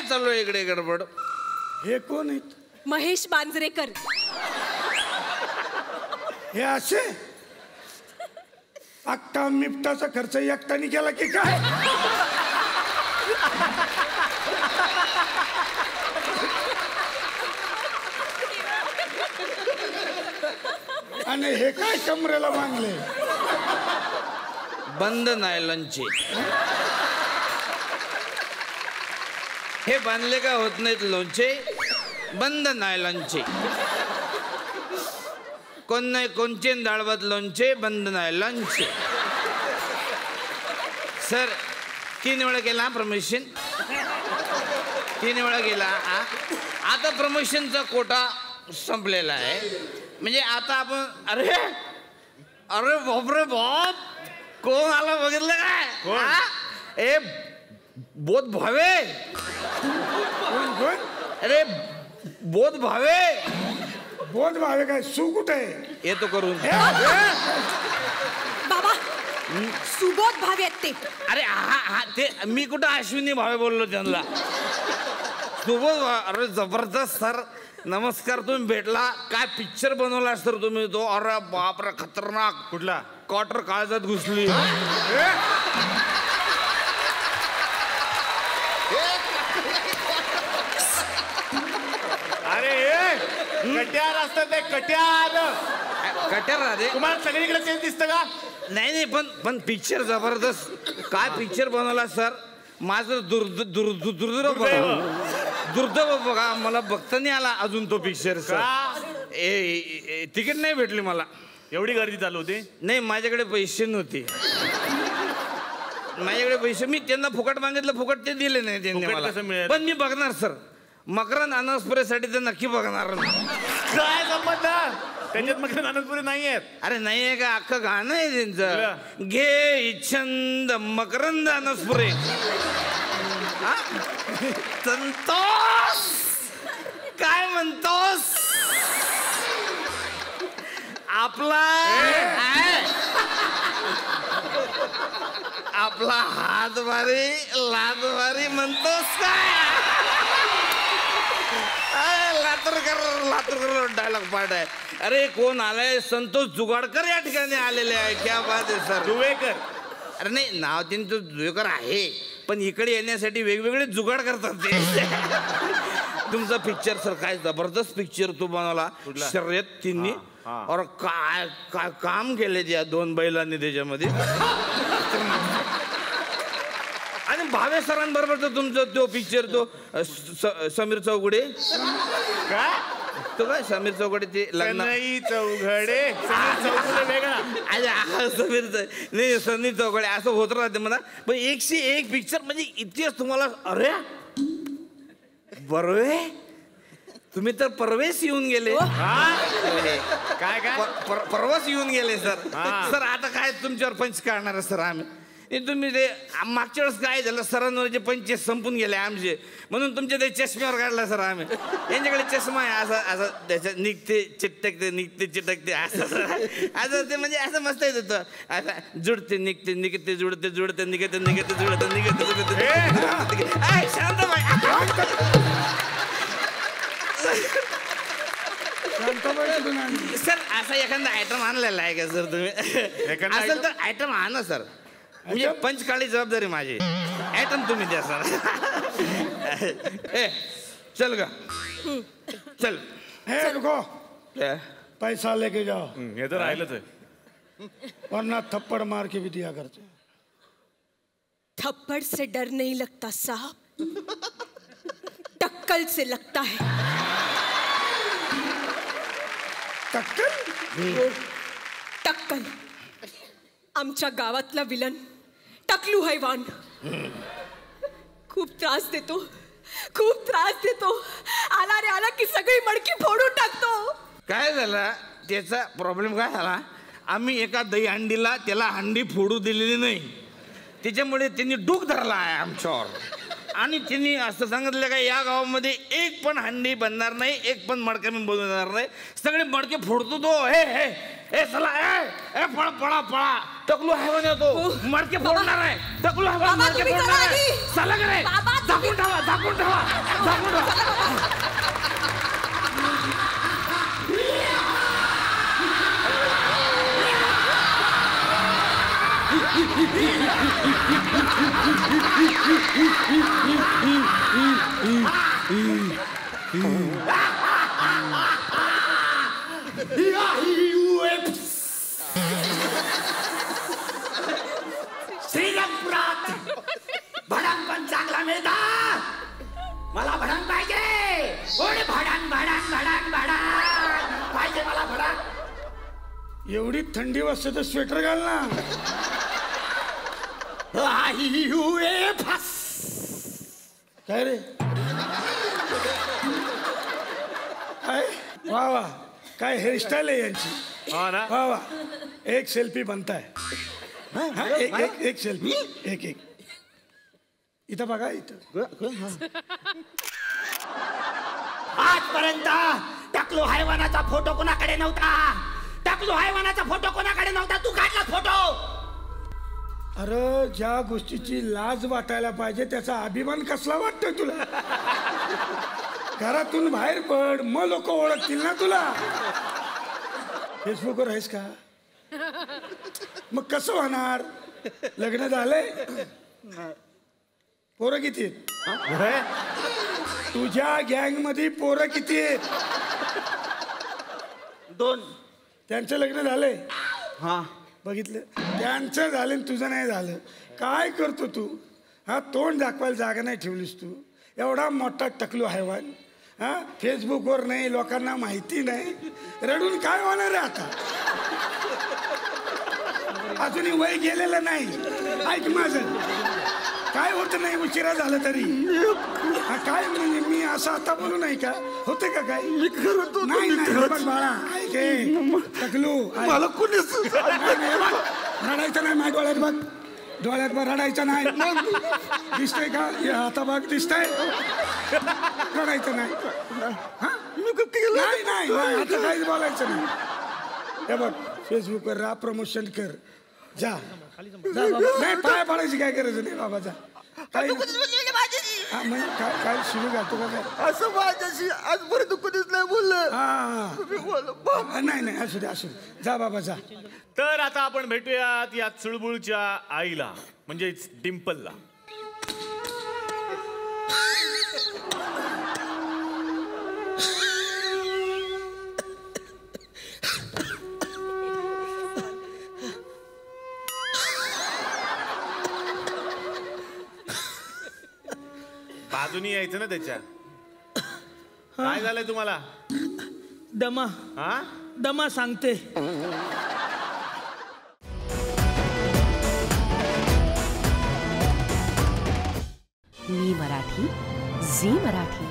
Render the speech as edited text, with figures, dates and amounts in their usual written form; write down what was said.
चालू आहे इकडे गडबड? हे कोण आहेत? महेश बांजरेकर. हे असे अख्खा मिफ्टाचा खर्च एकट्याने केला की काय? आणि हे काय कमरेला बांधले? बंद नायलॉनचे. हे बांधले का होत नाहीत लोणचे? बंद नायलॉनचे. कोण नाही कोणचे डाळवत लोणचे बंद नायलॉनचे. सर 3 वेळा गेला प्रमोशन, 3 वेळा गेला. आता प्रमोशनचा कोटा संपलेला आहे. म्हणजे आता आपण अरे अरे बापरे बाप, कोण आला बघितलं काय? ए बोध भावे. अरे बोध भावे. बोध भावे काय? सू कुठे आहे? येतो करून. बाबा सुबोध भावे आहेत ते. अरे हा ते मी कुठं अश्विनी भावे बोललो त्यांना. सुबोध. अरे जबरदस्त सर, नमस्कार. तुम्ही भेटला. काय पिक्चर बनवला सर तुम्ही तो? अरे बापरे खतरनाक. कुठला? क्वार्टर काळजात घुसली. अरे कट्यार असतं ते, कट्यार. कट्यार राहते तुम्हाला सगळीकडे तेच दिसतं का? नाही पण पिक्चर जबरदस्त. काय पिक्चर बनवला सर. माझं दुर्दैव बघा, मला बघता नाही आला अजून तो पिक्चर सर. तिकीट नाही भेटली मला. एवढी गर्दी चालू होती? नाही माझ्याकडे पैसे नव्हते. माझ्याकडे पैसे, मी त्यांना फुकट मागितलं, फुकट ते दिले नाही त्यांनी मला. पण मी बघणार सर. मकरंद अनासपुरेसाठी तर नक्की बघणार. काय संबंध? त्याच्यात मकरंद अनासपुरे नाही आहेत. अरे नाही आहे का? अख्खं गाणं आहे त्यांचं. घे छंद मकरंद अनासपुरे. संतोष काय म्हणतोस? आपला हातवारी लातवारी म्हणतोस काय? लातूरकर डायलॉग पार्ट आहे. अरे कोण आलाय? संतोष जुगाडकर या ठिकाणी आलेले आहे. क्या बात आहे सर. जुवेकर. अरे नाही नाव त्यांचं जुवेकर आहे, पण इकडे येण्यासाठी वेगवेगळे जुगाड करतात ते. तुमचा पिक्चर सर काय जबरदस्त पिक्चर तू बनवला. शर्यत तिन्ही. और काय काय काम केले त्या 2 बैलांनी त्याच्यामध्ये. आणि भावे सरांबरोबर तर तुमचं तो पिक्चर तो समीर चौघडे. काय तो काय समीर चौघडे ते लग्न चौघडे वेगळा. समीर नाही सनी चौघडे असं होत राहते मला. पण 101 पिक्चर म्हणजे इतिहास तुम्हाला. अरे बरोबर तुम्ही तर परवेश येऊन गेले. काय काय परवाच येऊन गेले सर. सर आता काय तुमच्यावर पंच काढणार सर आम्ही. तुम्ही ते मागच्या वेळेस काय झालं, सरांवरचे पंच संपून गेले आमचे, म्हणून तुमच्या ते चष्म्यावर काढला सर आम्ही. यांच्याकडे चष्मा आहे असं असं त्याच्यात निघते चिटकते निघते चिटकते असं असं ते म्हणजे असं मस्त येत होतं. असं जुडते निघते निघते जुडते जुडते निघते निघते जुडते निघते जुडते. शांत सर असा एखादा आयटम आणलेला आहे का सर तुम्ही? असेल तर आयटम आणा सर. म्हणजे पंचकाळी जबाबदारी माझी. आयटम तुम्ही द्या सर. चल का चल. रुको, पैसा लेके जाओ. हे तर राहिलंच आहे. वरना थप्पड़ मार के भी दिया करते. थप्पड़ से डर नहीं लगता साहब, टक्कल से लगता है. टक्कल? टक्कल आमच्या गावातला विलन टकलू हैवान. खूप त्रास देतो, खूप त्रास देतो. आला रे आला की सगळी मडकी फोडून टाकतो. काय झालं त्याचा प्रॉब्लेम काय झाला, आम्ही एका दही हंडीला त्याला हंडी फोडू दिलेली नाही, त्याच्यामुळे त्यांनी डूक धरला आहे आमच्यावर. आणि त्यांनी असं सांगितलं का या गावामध्ये एक पण हंडी बनणार नाही, एक पण मडका मी बनवणार नाही, सगळे मडके फोडतो तो. हे हे ए चला ए पळा पळा पळा, टकलू हैवान येतो, मडके फोडणार आहे, टकलू हैवान मडके फोडणार आहे. चला का रे झाकून ठेवा झाकून ठेवा झाकून ठेवा. श्रीरामपुरात भडांग पण चांगला मिळतात. मला भडांग पाहिजे. कोणी भडांग भडांग भडांग भडांग पाहिजे मला भडांग. एवढी थंडी वाजते तर स्वेटर घाल ना. काय रे काय वा वा काय हेअरस्टाईल आहे यांची. हा ना. वा वा एक सेल्फी बनताय. हा, एक सेल्फी एक इथं बघा इथं. आजपर्यंत टकलू हैवानाचा फोटो कोणाकडे नव्हता. टकलू हैवानाचा फोटो कोणाकडे नव्हता. तू काढला फोटो. अरे ज्या गोष्टीची लाज वाटायला पाहिजे त्याचा अभिमान कसला वाटतोय तुला. घरातून बाहेर पड मग लोक ओळखतील ना तुला. फेसबुकवर आहेस का. मग कसं होणार. लग्न झालंय. पोरं किती आहेत. तुझ्या गँग मध्ये पोरं किती आहेत. 2. त्यांचं लग्न झालंय. हा बघितलं त्यांचं झालं आणि तुझं नाही झालं. काय करतो तू. हा तोंड दाखवायला जागा नाही ठेवलीस तू. एवढा मोठा टकलू हैवान. हा फेसबुकवर नाही लोकांना माहिती नाही. रडून काय होणार आहे आता. अजूनही वय गेलेलं नाही. ऐक माझं काय होत नाही उशिरा झालं तरी. हा काय म्हणजे मी असं आता बोलू नाही का होते का काय. नाही बघ बाळा ऐक टकलू मला कोणीच रडायचं नाही. माझ्या डोळ्यात बघ डोळ्यात बघ रडायचं नाही. दिसतंय का आता बघ दिसतंय. रडायचं नाही. नाही नाही आता काहीच बोलायचं नाही. हे बघ फेसबुकवर राहा प्रमोशन कर. जा नाही पाया पाडायची काय गरज नाही बाबा. जा काय काय शिरू घालतो का काय असं माझ्याशी आजपर्यंत कधीच नाही बोललं. हा नाही असू दे जा बाबा जा. तर आता आपण भेटूयात या चुळबुळच्या आईला म्हणजेच डिंपलला. बाजूनी यायचं ना त्याच्या. काय झालंय तुम्हाला. दमा हा दमा सांगते. मी मराठी झी मराठी.